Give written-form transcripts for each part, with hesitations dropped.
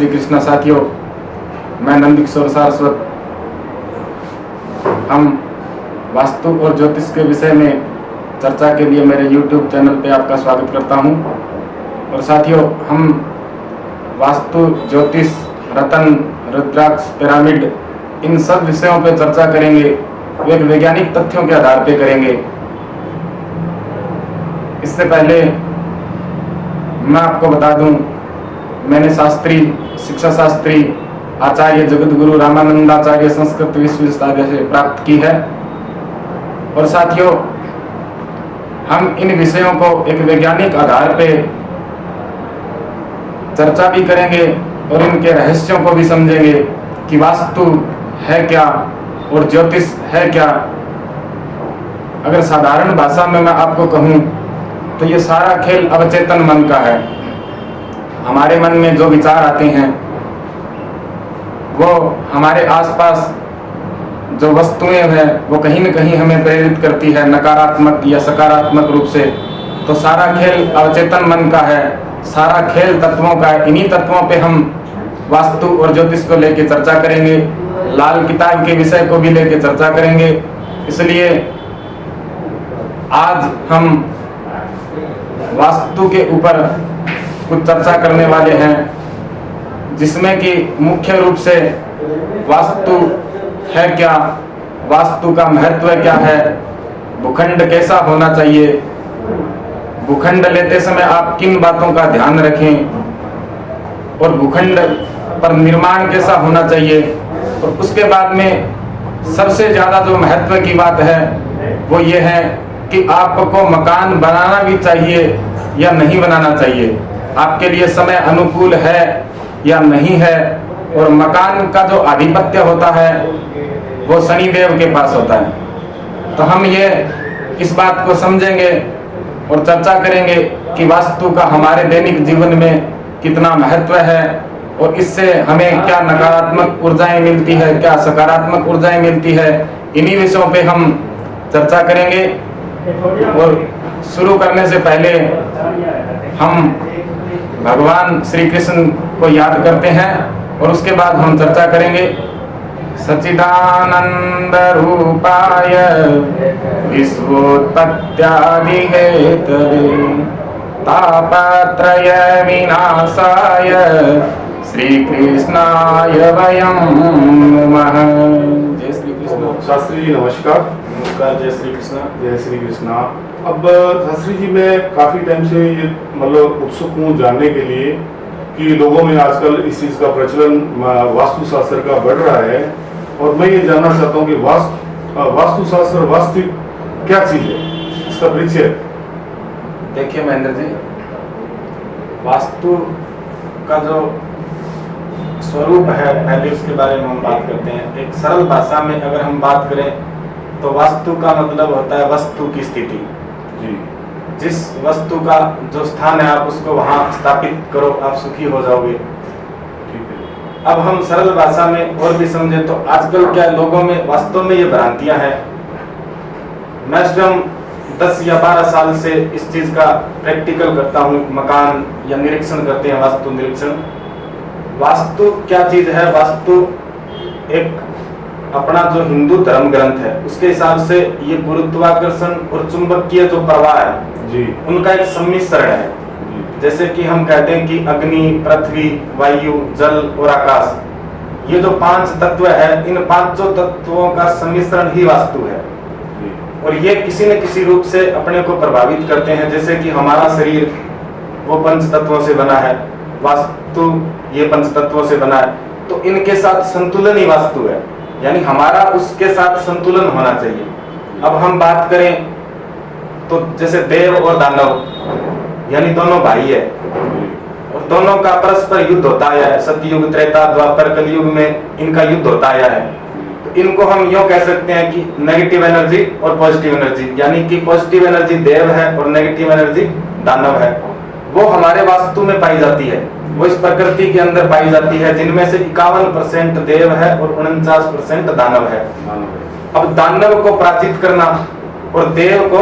श्री कृष्ण साथियों, मैं नंदकिशोर सारस्वत। हम वास्तु और ज्योतिष के विषय में चर्चा के लिए मेरे YouTube चैनल पे आपका स्वागत करता हूं। और साथियों, हम वास्तु, ज्योतिष, रतन, रुद्राक्ष, पिरामिड, इन सब विषयों पे चर्चा करेंगे। एक वैज्ञानिक तथ्यों के आधार पे करेंगे। इससे पहले मैं आपको बता दूं, मैंने शिक्षा शास्त्री आचार्य जगत गुरु रामानंदाचार्य संस्कृत विश्वविद्यालय से प्राप्त की है। और साथियों, हम इन विषयों को एक वैज्ञानिक आधार पे चर्चा भी करेंगे और इनके रहस्यों को भी समझेंगे कि वास्तु है क्या और ज्योतिष है क्या। अगर साधारण भाषा में मैं आपको कहूं तो ये सारा खेल अवचेतन मन का है। हमारे मन में जो विचार आते हैं, वो हमारे आसपास जो वस्तुएं हैं वो कहीं न कहीं हमें प्रेरित करती है, नकारात्मक या सकारात्मक रूप से। तो सारा खेल अवचेतन मन का है, सारा खेल तत्वों का है। इन्हीं तत्वों पे हम वास्तु और ज्योतिष को लेकर चर्चा करेंगे, लाल किताब के विषय को भी लेकर चर्चा करेंगे। इसलिए आज हम वास्तु के ऊपर कुछ चर्चा करने वाले हैं, जिसमें कि मुख्य रूप से वास्तु है क्या, वास्तु का महत्व क्या है, भूखंड कैसा होना चाहिए, भूखंड लेते समय आप किन बातों का ध्यान रखें, और भूखंड पर निर्माण कैसा होना चाहिए। और उसके बाद में सबसे ज्यादा जो महत्व की बात है वो ये है कि आपको मकान बनाना भी चाहिए या नहीं बनाना चाहिए, आपके लिए समय अनुकूल है या नहीं है। और मकान का जो आधिपत्य होता है वो शनिदेव के पास होता है। तो हम ये इस बात को समझेंगे और चर्चा करेंगे कि वास्तु का हमारे दैनिक जीवन में कितना महत्व है और इससे हमें क्या नकारात्मक ऊर्जाएं मिलती है, क्या सकारात्मक ऊर्जाएं मिलती है। इन्हीं विषयों पे हम चर्चा करेंगे। और शुरू करने से पहले हम भगवान श्री कृष्ण को याद करते हैं और उसके बाद हम चर्चा करेंगे। सच्चिदानंद रूपाय विश्वोत्पत्त्यादि हेतवे तापत्रय विनाशाय श्री कृष्णाय वयं नमः। जय श्री कृष्ण। शास्त्री जी नमस्कार। नमस्कार। जय श्री कृष्ण। जय श्री कृष्णा। अब शास्त्री जी, मैं काफी टाइम से ये मतलब उत्सुक हूँ जानने के लिए कि लोगों में आजकल इस चीज का प्रचलन वास्तु शास्त्र का बढ़ रहा है, और मैं ये जानना चाहता हूँ कि वास्तु शास्त्र वास्तविक क्या चीज है, इसका परिचय। देखिए महेंद्र जी, वास्तु का जो स्वरूप है, पहले उसके बारे में हम बात करते हैं। एक सरल भाषा में अगर हम बात करें तो वास्तु का मतलब होता है वस्तु की स्थिति। जी। जिस वस्तु का जो स्थान है आप उसको वहां स्थापित करो, आप सुखी हो जाओगे। ठीक है। अब हम सरल भाषा में और भी समझे तो आजकल क्या लोगों में वास्तव में ये भ्रांतियां हैं। मैं स्वयं 10 या 12 साल से इस चीज का प्रैक्टिकल करता हूँ, मकान या निरीक्षण करते हैं, वास्तु निरीक्षण। वास्तु क्या चीज है? वास्तु एक अपना जो हिंदू धर्म ग्रंथ है उसके हिसाब से ये गुरुत्वाकर्षण और चुंबकीय जो प्रवाह है जी, उनका एक सम्मिश्रण है। जैसे कि हम कहते हैं कि अग्नि, पृथ्वी, वायु, जल और आकाश, ये जो 5 तत्व है, इन 5 तत्वों का सम्मिश्रण ही वास्तु है। और ये किसी न किसी रूप से अपने को प्रभावित करते हैं। जैसे कि हमारा शरीर वो 5 तत्वों से बना है, वास्तु ये 5 तत्वों से बना है, तो इनके साथ संतुलन ही वास्तु है। यानी हमारा उसके साथ संतुलन होना चाहिए। अब हम बात करें तो जैसे देव और दानव यानी दोनों भाई है, और दोनों का परस्पर युद्ध होता है। सतयुग, त्रेता, द्वापर, कलयुग में इनका युद्ध होता आया है। तो इनको हम यूं कह सकते हैं कि नेगेटिव एनर्जी और पॉजिटिव एनर्जी, यानी कि पॉजिटिव एनर्जी देव है और नेगेटिव एनर्जी दानव है। वो हमारे वास्तु में पाई जाती है, वो इस प्रकृति के अंदर पाई जाती है, जिनमें से 51% देव है और 49% दानव है। अब दानव को पराजित करना और देव को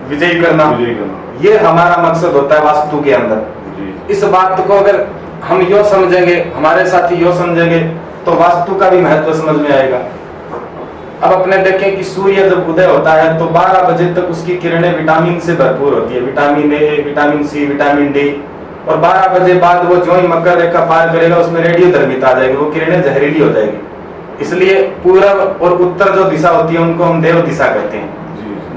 विजयी करना, ये हमारा मकसद होता है वास्तु के अंदर। इस बात को अगर हम यो समझेंगे, हमारे साथी यो समझेंगे, तो वास्तु का भी महत्व समझ में आएगा। अब अपने देखें कि सूर्य जब उदय होता है तो 12 बजे तक उसकी किरणें विटामिन से भरपूर होती है, vitamin A, vitamin C, vitamin D, और 12 बजे बाद वो जो ही मकर रेखा पार करेगा उसमें रेडियोधर्मिता आ जाएगी, वो किरणें जहरीली हो जाएगी। इसलिए पूरब और उत्तर जो दिशा होती है उनको हम देव दिशा कहते हैं,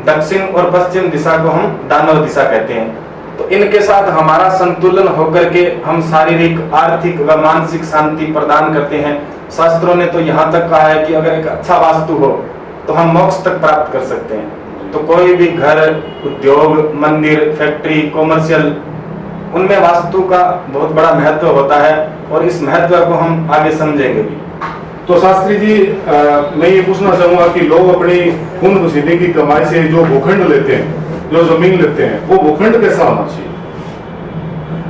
दक्षिण और पश्चिम दिशा को हम दानव दिशा कहते हैं। तो इनके साथ हमारा संतुलन होकर के हम शारीरिक, आर्थिक व मानसिक शांति प्रदान करते हैं। शास्त्रों ने तो यहाँ तक कहा है कि अगर एक अच्छा वास्तु हो तो हम मोक्ष तक प्राप्त कर सकते हैं। तो कोई भी घर, उद्योग, मंदिर, फैक्ट्री, कॉमर्शियल, उनमें वास्तु का बहुत बड़ा महत्व होता है और इस महत्व को हम आगे समझेंगे भी। तो शास्त्री जी, मैं ये पूछना चाहूंगा कि लोग अपनी खून पसीने की कमाई से जो भूखंड लेते हैं, जो जमीन लेते हैं, वो भूखंड कैसा होना चाहिए?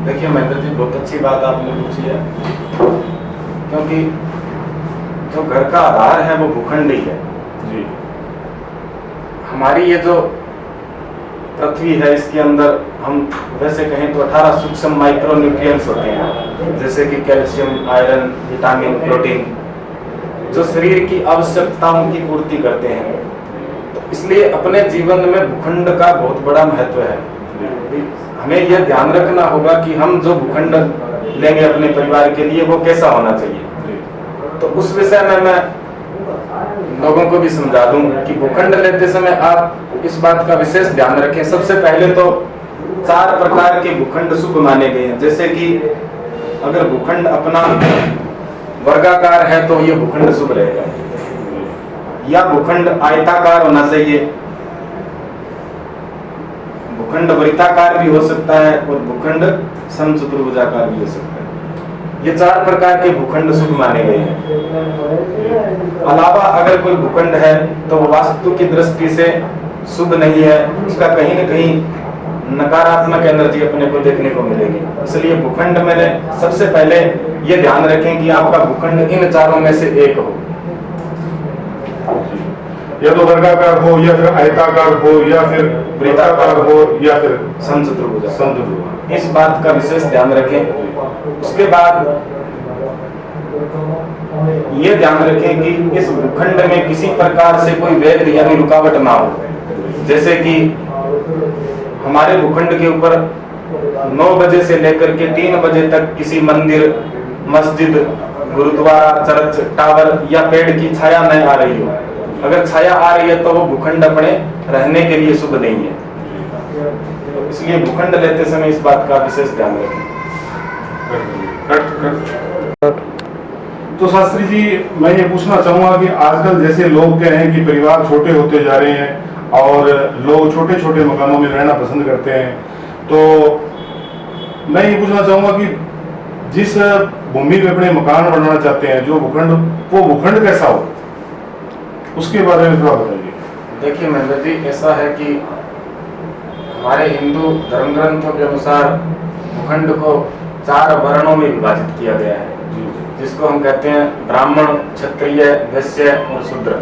देखिए महेंद्र जी, बहुत अच्छी बात आपने पूछी है, क्योंकि जो घर का आधार है वो भूखंड ही है जी। हमारी ये जो पृथ्वी है इसके अंदर हम वैसे कहें तो 18 सूक्ष्म माइक्रो न्यूट्रिएंट्स होते हैं, जैसे कि कैल्शियम, आयरन, विटामिन, प्रोटीन, जो शरीर की आवश्यकताओं की पूर्ति करते हैं। तो इसलिए अपने जीवन में भूखंड का बहुत बड़ा महत्व है। हमें यह ध्यान रखना होगा कि हम जो भूखंड लेंगे अपने परिवार के लिए वो कैसा होना चाहिए। तो उस विषय में मैं लोगों को भी समझा दूं कि भूखंड लेते समय आप इस बात का विशेष ध्यान रखें। सबसे पहले तो 4 प्रकार के भूखंड शुभ माने गए हैं। जैसे कि अगर भूखंड अपना वर्गाकार है तो ये भूखंड शुभ रहेगा, या भूखंड आयताकार होना चाहिए, भूखंड वृत्ताकार भी हो सकता है और भूखंड समचतुर्भुजाकार भी हो सकता है। ये 4 प्रकार के भूखंड शुभ माने गए हैं। अलावा अगर कोई भूखंड है तो वास्तु की दृष्टि से शुभ नहीं है, उसका कहीं न कहीं नकारात्मक एनर्जी अपने को देखने को मिलेगी। इसलिए भूखंड में सबसे पहले ये ध्यान रखें कि आपका भूखंड इन 4 में से एक हो, या तो वर्गाकार हो, या फिर आयताकार हो, या फिर वृत्ताकार हो, या फिर समचतुर्भुज। इस बात का विशेष ध्यान रखें। उसके बाद ये ध्यान रखें कि इस भूखंड में किसी प्रकार से कोई वेग यानी रुकावट ना हो। जैसे कि हमारे भूखंड के ऊपर 9 बजे से लेकर के 3 बजे तक किसी मंदिर, मस्जिद, गुरुद्वारा, चर्च, टावर या पेड़ की छाया नहीं आ रही हो। अगर छाया आ रही है तो वो भूखंड अपने रहने के लिए शुभ नहीं है। तो इसलिए भूखंड लेते समय इस बात का विशेष ध्यान रखें। तो शास्त्री जी, मैं ये पूछना चाहूंगा कि आजकल जैसे लोग कह रहे हैं कि परिवार छोटे होते जा रहे हैं और लोग छोटे छोटे मकानों में रहना पसंद करते हैं, तो मैं ये पूछना चाहूंगा कि जिस भूमि पे अपने मकान बनाना चाहते हैं, जो भूखंड, वो भूखंड कैसा हो, उसके बारे में थोड़ा बताइए। देखिए महेंद्र जी, ऐसा है कि हमारे हिंदू धर्म ग्रंथों के अनुसार भूखंड को 4 वर्णों में विभाजित किया गया है, जिसको हम कहते हैं ब्राह्मण, क्षत्रिय, वैश्य और शूद्र।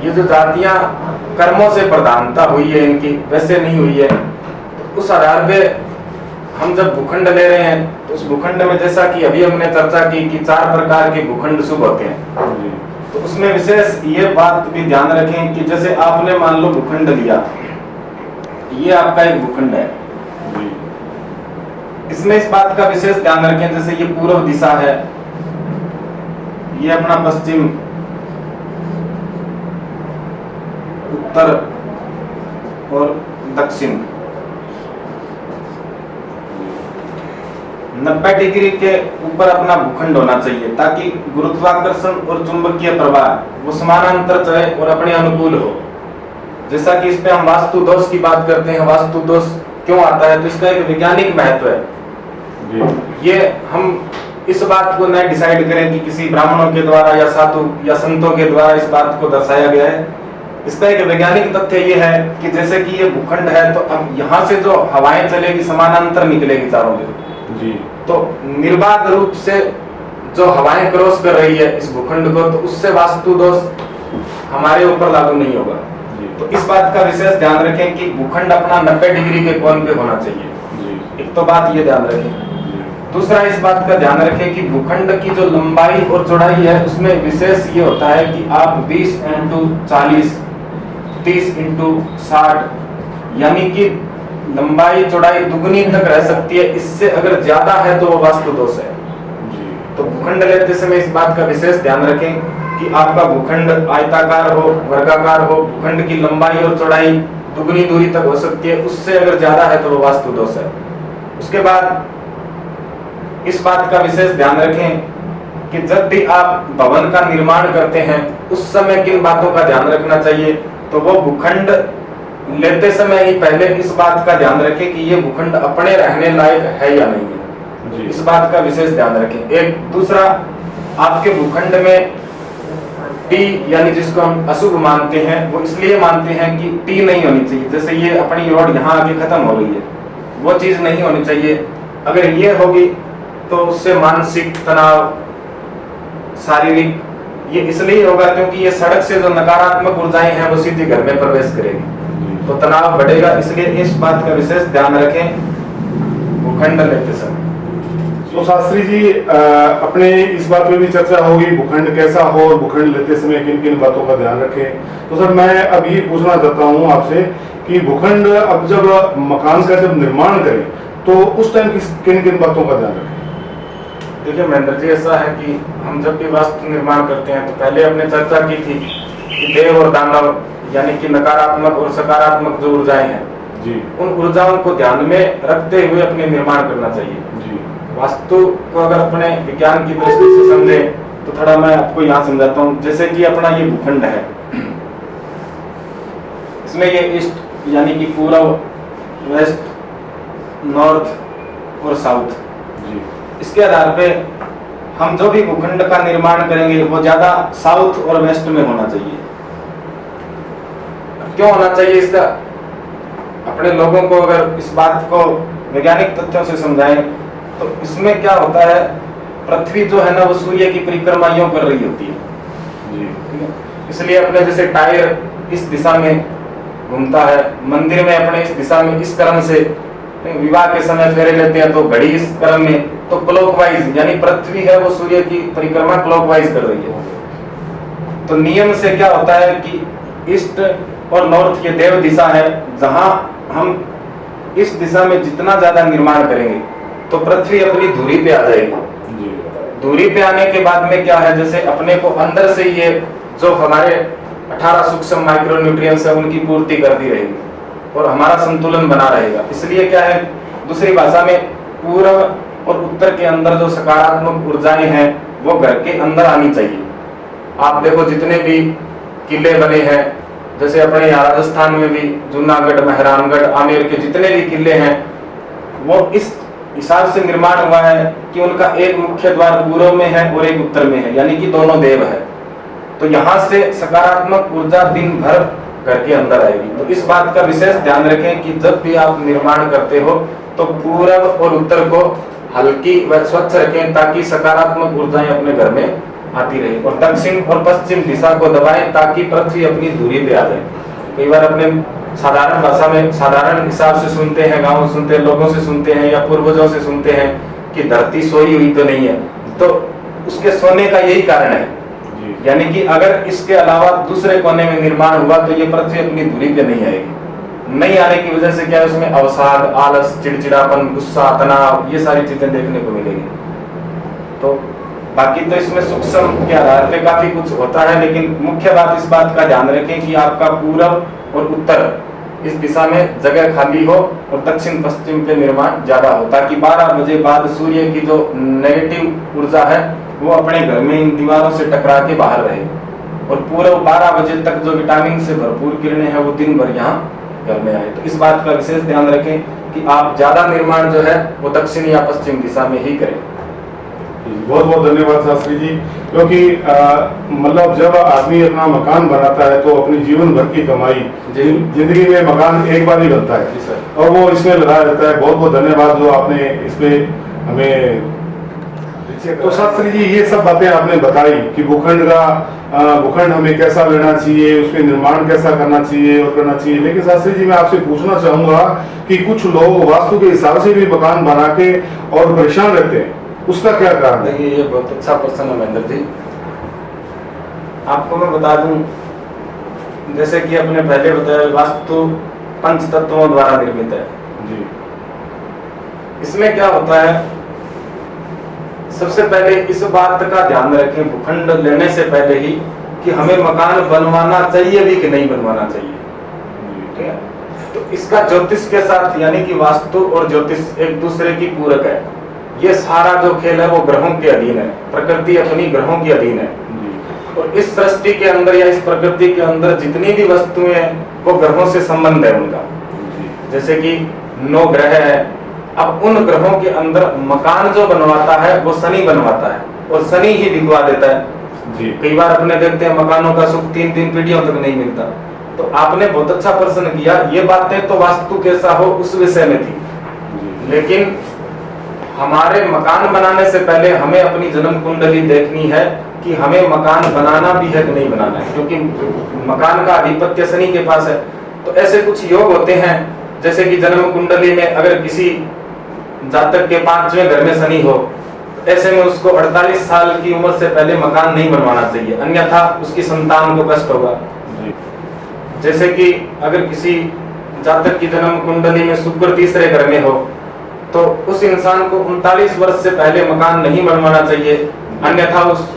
ये जो जातियां कर्मों से प्रधानता हुई है इनकी, वैसे नहीं हुई है। तो उस आधार पे हम जब भूखंड ले रहे हैं तो उस भूखंड में, जैसा कि अभी हमने चर्चा की कि 4 प्रकार के भूखंड शुभ होते हैं, तो उसमें विशेष ये बात भी ध्यान रखें कि जैसे आपने मान लो भूखंड लिया, ये आपका एक भूखंड है, इसमें इस बात का विशेष ध्यान रखें, जैसे ये पूर्व दिशा है, ये अपना पश्चिम, उत्तर और दक्षिण 90 डिग्री के ऊपर अपना भूखंड होना चाहिए, ताकि गुरुत्वाकर्षण और चुंबकीय प्रवाह वो समानांतर चले और अपने अनुकूल हो। जैसा कि इस पे हम वास्तु दोष की बात करते हैं, वास्तु दोष क्यों आता है, तो इसका एक वैज्ञानिक महत्व है। ये हम इस बात को न डिसाइड करें कि किसी ब्राह्मणों के द्वारा या साधु या संतों के द्वारा इस बात को दर्शाया गया है। इसका एक वैज्ञानिक तथ्य ये है कि जैसे कि ये भूखंड है, तो अब यहाँ से जो हवाएं चलेगी समानांतर निकलेगी चारों तरफ जी, तो निर्बाध रूप से जो हवाएं क्रॉस कर रही है इस भूखंड को, तो उससे वास्तु दोष हमारे ऊपर लागू नहीं होगा। तो इस बात का विशेष ध्यान रखें कि भूखंड अपना 90 डिग्री के कोण पे होना चाहिए। एक तो बात ये ध्यान रखें। दूसरा इस बात का ध्यान रखें कि भूखंड की जो लंबाई और चौड़ाई है उसमें विशेष ये होता है कि आप 20 इंटू 40, 30 इंटू 60 यानी कि लंबाई चौड़ाई दुगुनी तक रह सकती है। इससे अगर ज्यादा है तो वो वास्तु दोष है। तो भूखंड लेते समय इस बात का विशेष ध्यान रखें कि आपका भूखंड आयताकार हो, वर्गाकार हो, भूखंड की लंबाई और चौड़ाई दुगुनी दूरी तक हो सकती है, उससे अगर ज्यादा है तो वो वास्तु दोष है। उसके बाद इस बात का विशेष ध्यान रखें कि जब भी आप भवन का निर्माण करते हैं उस समय किन बातों का ध्यान रखना चाहिए। तो वो भूखंड लेते समय ही पहले इस बात का ध्यान रखें कि ये भूखंड अपने रहने लायक है या नहीं है, इस बात का विशेष ध्यान रखें। एक दूसरा, आपके भूखंड में टी यानी जिसको हम अशुभ मानते हैं वो इसलिए मानते हैं कि टी नहीं होनी चाहिए। जैसे ये अपनी रोड यहाँ आके खत्म हो रही है, वो चीज नहीं होनी चाहिए। अगर ये होगी तो उससे मानसिक तनाव, शारीरिक, ये इसलिए होगा क्योंकि ये सड़क से जो नकारात्मक ऊर्जाएं हैं वो सीधे घर में प्रवेश करेगी, तो तनाव बढ़ेगा। इसलिए इस बात का विशेष ध्यान रखें भूखंड लेते समय। तो शास्त्री जी, अपने इस बात में भी चर्चा होगी भूखंड कैसा हो और भूखंड लेते समय किन किन बातों का ध्यान रखें। तो सर मैं अब ये पूछना चाहता हूँ आपसे कि भूखंड अब जब मकान का जब निर्माण करें तो उस टाइम किन किन बातों का ध्यान रखें? देखिए महेंद्र जी, ऐसा है कि हम जब भी वास्तु निर्माण करते हैं तो पहले हमने चर्चा की थी कि देव और दानव यानी कि नकारात्मक और सकारात्मक जो ऊर्जाएं हैं जी, उन ऊर्जाओं को ध्यान में रखते हुए अपने निर्माण करना चाहिए जी। वास्तु को अगर अपने विज्ञान की दृष्टि से समझे तो थोड़ा मैं आपको यहाँ समझाता हूँ। जैसे कि अपना ये भूखंड है, इसमें ये ईस्ट यानी कि पूर्व, वेस्ट, नॉर्थ और साउथ, जी। इसके आधार पे हम जो भी भूखंड का निर्माण करेंगे वो ज्यादा साउथ और वेस्ट में होना चाहिए। क्यों होना चाहिए इसका, अपने लोगों को अगर इस बात को वैज्ञानिक तथ्यों से समझाएं तो इसमें क्या होता है, पृथ्वी जो है ना वो सूर्य की परिक्रमा यूं कर रही होती है जी। इसलिए अपने जैसे टायर इस दिशा में घूमता है, मंदिर में अपने इस दिशा में इस क्रम से विवाह के समय फेरे लेते हैं तो घड़ी इस क्रम में, तो क्लॉकवाइज यानी पृथ्वी है वो सूर्य की परिक्रमा क्लॉकवाइज कर रही है। तो नियम से क्या होता है कि ईस्ट और नॉर्थ ये देव दिशा है, जहां हम इस दिशा में जितना ज्यादा निर्माण करेंगे तो पृथ्वी अपनी धुरी पे आ जाएगी। धुरी पे आने के बाद में क्या है, जैसे अपने को अंदर से ये जो हमारे 18 सूक्ष्म माइक्रो न्यूट्रिएंट्स है उनकी पूर्ति करती रहेगी और हमारा संतुलन बना रहेगा। इसलिए क्या है, दूसरी भाषा में पूर्व और उत्तर के अंदर जो सकारात्मक ऊर्जाएं हैं वो घर के अंदर आनी चाहिए। आप देखो जितने भी किले बने हैं, जैसे अपने यहाँ राजस्थान में भी जूनागढ़, मेहरानगढ़, आमेर के जितने भी किले हैं वो इस हिसाब से निर्माण हुआ है कि उनका एक मुख्य द्वार पूर्व में है और एक उत्तर में है, यानी कि दोनों देव है। तो यहाँ से सकारात्मक ऊर्जा दिन भर घर के अंदर आएगी। तो इस बात का विशेष ध्यान रखें कि जब भी आप निर्माण करते हो तो पूर्व और उत्तर को हल्की व स्वच्छ रखें ताकि सकारात्मक ऊर्जाएं अपने घर में आती रहे, और दक्षिण और पश्चिम दिशा को दबाएं ताकि पृथ्वी अपनी दूरी पे आ जाए। कई बार अपने साधारण भाषा में साधारण हिसाब से सुनते हैं, गाँव सुनते हैं, लोगों से सुनते हैं या पूर्वजों से सुनते हैं कि धरती सोई हुई तो नहीं है, तो उसके सोने का यही कारण है, यानी कि अगर इसके अलावा दूसरे कोने में निर्माण हुआ तो ये पृथ्वी अपनी धुरी पे नहीं आएगी। नहीं आने की वजह से क्या है, उसमें अवसाद, आलस, चिड़चिड़ापन, गुस्सा, तनाव, ये सारी चीजें देखने को मिलेगी। तो बाकी तो इसमें सूक्ष्म के आधार पे काफी कुछ होता है, लेकिन मुख्य बात इस बात का ध्यान रखें कि आपका पूर्व और उत्तर इस दिशा में जगह खाली हो और दक्षिण पश्चिम पे निर्माण ज्यादा हो, ताकि 12 बजे बाद सूर्य की जो नेगेटिव ऊर्जा है वो अपने घर में इन दीवारों से टकरा के बाहर रहे, और पूरे 12 बजे तक जो विटामिन से भरपूर किरणें हैं वो दिन भर यहाँ घर में आए। तो इस बात का विशेष ध्यान रखें कि आप ज्यादा निर्माण जो है वो दक्षिण या पश्चिम दिशा में ही करें। बहुत बहुत धन्यवाद शास्त्री जी, क्योंकि मतलब जब आदमी अपना मकान बनाता है तो अपनी जीवन भर की कमाई जिंदगी में मकान एक बार ही बनता है और वो इसमें लगाया जाता है। बहुत बहुत धन्यवाद जो आपने इस पे हमें तो शास्त्री जी ये सब बातें आपने बताई कि भूखंड हमें कैसा लेना चाहिए, उसमें निर्माण कैसा करना चाहिए और करना चाहिए, लेकिन शास्त्री जी मैं आपसे पूछना चाहूंगा कि कुछ लोग वास्तु के हिसाब से भी मकान बना के और परेशान रहते हैं, उसका क्या कारण है? देखिए, ये बहुत अच्छा प्रश्न है महेंद्र जी। आपको मैं बता दूं, जैसे कि अपने पहले बताया, वास्तु पंच तत्वों द्वारा निर्मित है जी। इसमें क्या होता है, सबसे पहले इस बात का ध्यान रखें भूखंड लेने से पहले ही कि हमें मकान बनवाना चाहिए भी कि नहीं बनवाना चाहिए। ठीक है, तो इसका ज्योतिष के साथ, यानी कि वास्तु और ज्योतिष एक दूसरे की पूरक है। ये सारा जो खेल है वो ग्रहों के अधीन है, प्रकृति अपनी ग्रहों के अधीन है। और इस सृष्टि के अंदर या इस प्रकृति के अंदर जितनी भी वस्तुएं हैं वो ग्रहों से संबंध है उनका। जैसे कि 9 ग्रह है, अब उन ग्रहों के अंदर मकान जो बनवाता है वो शनि बनवाता है, और शनि ही बिगवा देता है जी। कई बार अपने देखते हैं मकानों का सुख 3-3 पीढ़ियों तक नहीं मिलता। तो आपने बहुत अच्छा प्रश्न किया। ये बातें तो वास्तु कैसा हो उस विषय में थी, लेकिन हमारे मकान बनाने से पहले हमें अपनी जन्म कुंडली देखनी है कि हमें मकान बनाना भी है कि नहीं बनाना है, क्योंकि मकान का अधिपत्य शनि के पास है। तो ऐसे कुछ योग होते हैं, जैसे कि जन्म कुंडली में अगर किसी जातक के 5वें घर में शनि हो, तो ऐसे में उसको 48 साल की उम्र से पहले मकान नहीं बनवाना चाहिए, अन्यथा उसकी संतान को कष्ट होगा। जैसे कि अगर किसी जातक की जन्म कुंडली में शुक्र 3रे घर में हो, तो उस इंसान को 39 वर्ष से पहले मकान नहीं बनवाना चाहिए, अन्यथा उस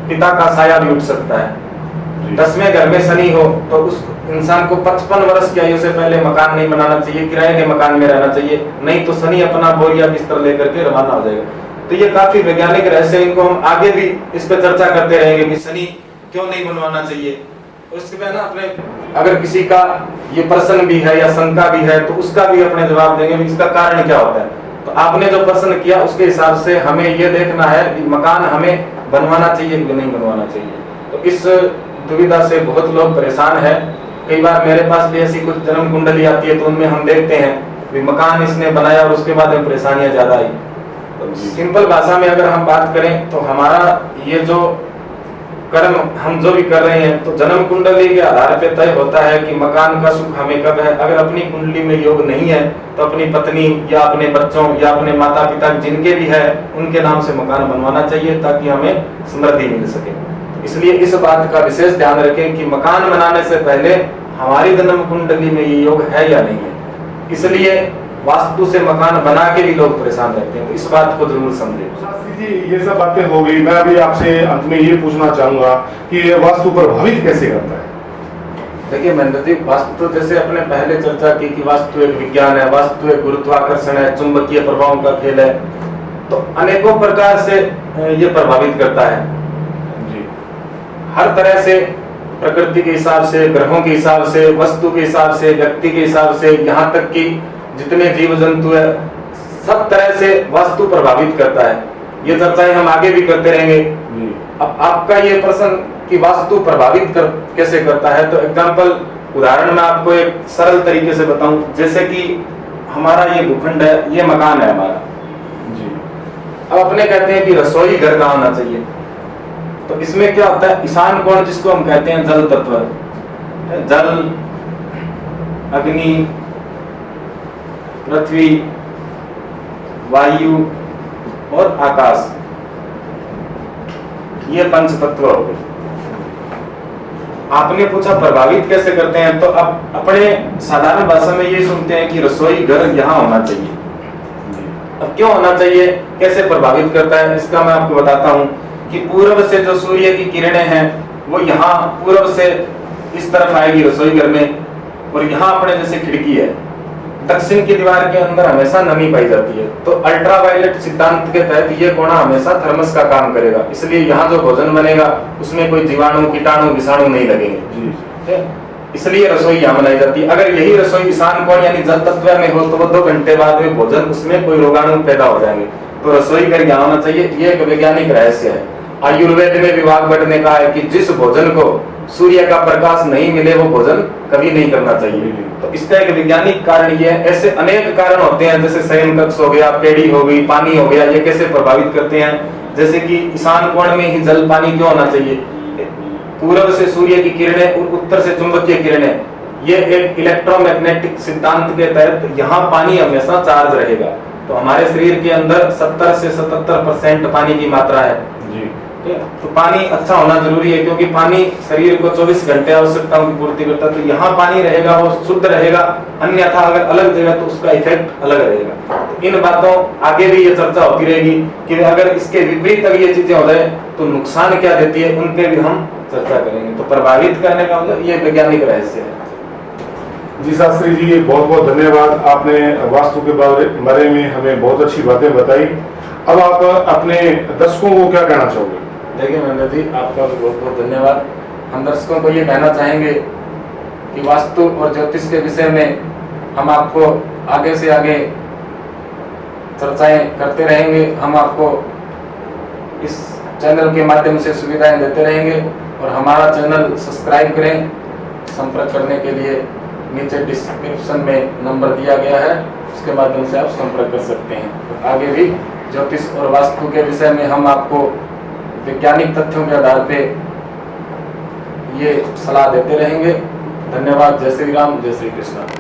पिता का साया भी उठ सकता है। 10वें घर में शनि हो तो उस इंसान को 55 वर्ष की आयु से पहले मकान नहीं बनाना चाहिए, किराए के मकान में रहना चाहिए, नहीं तो शनि अपना बोरिया बिस्तर लेकर के रवाना हो जाएगा। तो ये काफी वैज्ञानिक रहस्य, इनको हम आगे भी इस पर चर्चा करते रहेंगे कि शनि क्यों नहीं बनवाना चाहिए। उसके बाद ना अपने अगर किसी का ये प्रश्न भी है या शंका भी है तो उसका भी अपने जवाब देंगे, इसका कारण क्या होता है। तो आपने जो प्रश्न किया उसके हिसाब से हमें ये देखना है कि मकान हमें बनवाना चाहिए कि नहीं बनवाना चाहिए। तो इस दुविधा से बहुत लोग परेशान है। कई बार मेरे पास भी ऐसी कुछ जन्म कुंडली आती है तो उनमें हम देखते हैं कि मकान इसने बनाया और उसके बाद में परेशानियां ज्यादा आई। तो सिंपल भाषा में अगर हम बात करें तो हमारा ये जो कर्म हम जो भी कर रहे हैं तो जन्म कुंडली के आधार पे तय होता है कि मकान का सुख हमें कब है। अगर अपनी कुंडली में योग नहीं है तो अपनी पत्नी या अपने बच्चों या अपने माता पिता जिनके भी है उनके नाम से मकान बनवाना चाहिए, ताकि हमें समृद्धि मिल सके। इसलिए इस बात का विशेष ध्यान रखें कि मकान बनाने से पहले हमारी जन्म कुंडली में ये योग है या नहीं है। इसलिए वास्तु से मकान बना के भी लोग परेशान रहते हैं, तो इस बात को जरूर समझें। शास्त्री जी, ये सब बातें हो गई, मैं अभी आपसे अंत में ये पूछना चाहूंगा कि ये वास्तु प्रभावित कैसे करता है? देखिए महेंद्र जी, वास्तु जैसे अपने पहले चर्चा की कि वास्तु एक विज्ञान है, वास्तु एक गुरुत्वाकर्षण है, चुंबकीय प्रभावों का खेल है, तो अनेकों प्रकार से ये प्रभावित करता है जी। हर तरह से, प्रकृति के हिसाब से, ग्रहों के हिसाब से, वस्तु के हिसाब से, व्यक्ति के हिसाब से, यहाँ तक कि जितने जीव जंतु है सब तरह से वास्तु प्रभावित करता है। ये चर्चाएं हम आगे भी करते रहेंगे। अब आपका ये प्रश्न कि वास्तु प्रभावित कैसे करता है, तो एग्जांपल उदाहरण मैं आपको एक सरल तरीके से बताऊं। जैसे कि हमारा ये भूखंड है, ये मकान है हमारा जी। अब अपने कहते हैं कि रसोई घर कहाँ होना चाहिए, तो इसमें क्या होता है, ईशान कोण जिसको हम कहते हैं जल तत्व, जल, अग्नि, पृथ्वी, वायु और आकाश, ये पंच तत्व हो गए। आपने पूछा प्रभावित कैसे करते हैं, तो अब अपने साधारण भाषा में ये सुनते हैं कि रसोई घर यहाँ होना चाहिए। अब क्यों होना चाहिए, कैसे प्रभावित करता है, इसका मैं आपको बताता हूँ कि पूर्व से जो सूर्य की किरणें हैं वो यहाँ पूर्व से इस तरफ आएगी रसोई घर में, और यहाँ अपने जैसे खिड़की है, दक्षिण की दीवार के अंदर हमेशा नमी पाई जाती है, तो अल्ट्रावायलेट सिद्धांत के तहत ये कोना हमेशा थर्मस का काम करेगा। इसलिए यहाँ जो भोजन बनेगा उसमें कोई जीवाणु, कीटाणु, विषाणु नहीं लगेंगे, इसलिए रसोई यहाँ बनाई जाती है। अगर यही रसोई ईशान कोण यानी जल तत्व में हो तो वो 2 घंटे बाद में भोजन उसमें कोई रोगाणु पैदा हो जाएंगे। तो रसोई घर यहाँ होना चाहिए, ये एक वैज्ञानिक रहस्य है। आयुर्वेद में भी वाग्भट ने कहा है कि जिस भोजन को सूर्य का प्रकाश नहीं मिले वो भोजन कभी नहीं करना चाहिए। तो इसका एक वैज्ञानिक कारण ये है। ऐसे अनेक कारण होते हैं, जैसे शयन कक्ष हो गया, पेड़ी हो गई, पानी हो गया, ये कैसे प्रभावित करते हैं। जैसे कि ईशान कोण में ही जल पानी क्यों होना चाहिए, पूर्व से सूर्य की किरणें और उत्तर से चुंबकीय किरणें, ये एक इलेक्ट्रोमैग्नेटिक सिद्धांत के तहत यहाँ पानी हमेशा चार्ज रहेगा। तो हमारे शरीर के अंदर 70 से 77% पानी की मात्रा है जी। तो पानी अच्छा होना जरूरी है, क्योंकि पानी शरीर को 24 घंटे आवश्यकताओं की पूर्ति करता है। तो यहाँ पानी रहेगा वो शुद्ध रहेगा, अन्यथा अगर अलग जगह तो उसका इफेक्ट अलग रहेगा। तो इन बातों आगे भी ये चर्चा होती रहेगी कि अगर इसके विपरीत अगर ये चीजें हो जाए तो नुकसान क्या देती है, उन पे भी हम चर्चा करेंगे। तो प्रभावित करने का मतलब ये वैज्ञानिक रहस्य है। जी शास्त्री जी, बहुत बहुत धन्यवाद। आपने वास्तु के बारे में हमें बहुत अच्छी बातें बताई। अब आप अपने दर्शकों को क्या कहना चाहोगे? देखिए महेंद्र जी, आपका भी बहुत बहुत धन्यवाद। हम दर्शकों को ये कहना चाहेंगे कि वास्तु और ज्योतिष के विषय में हम आपको आगे से आगे चर्चाएं करते रहेंगे। हम आपको इस चैनल के माध्यम से सुविधाएं देते रहेंगे और हमारा चैनल सब्सक्राइब करें। संपर्क करने के लिए नीचे डिस्क्रिप्शन में नंबर दिया गया है, उसके माध्यम से आप संपर्क कर सकते हैं। तो आगे भी ज्योतिष और वास्तु के विषय में हम आपको वैज्ञानिक तथ्यों के आधार पे ये सलाह देते रहेंगे। धन्यवाद। जय श्री राम, जय श्री कृष्ण।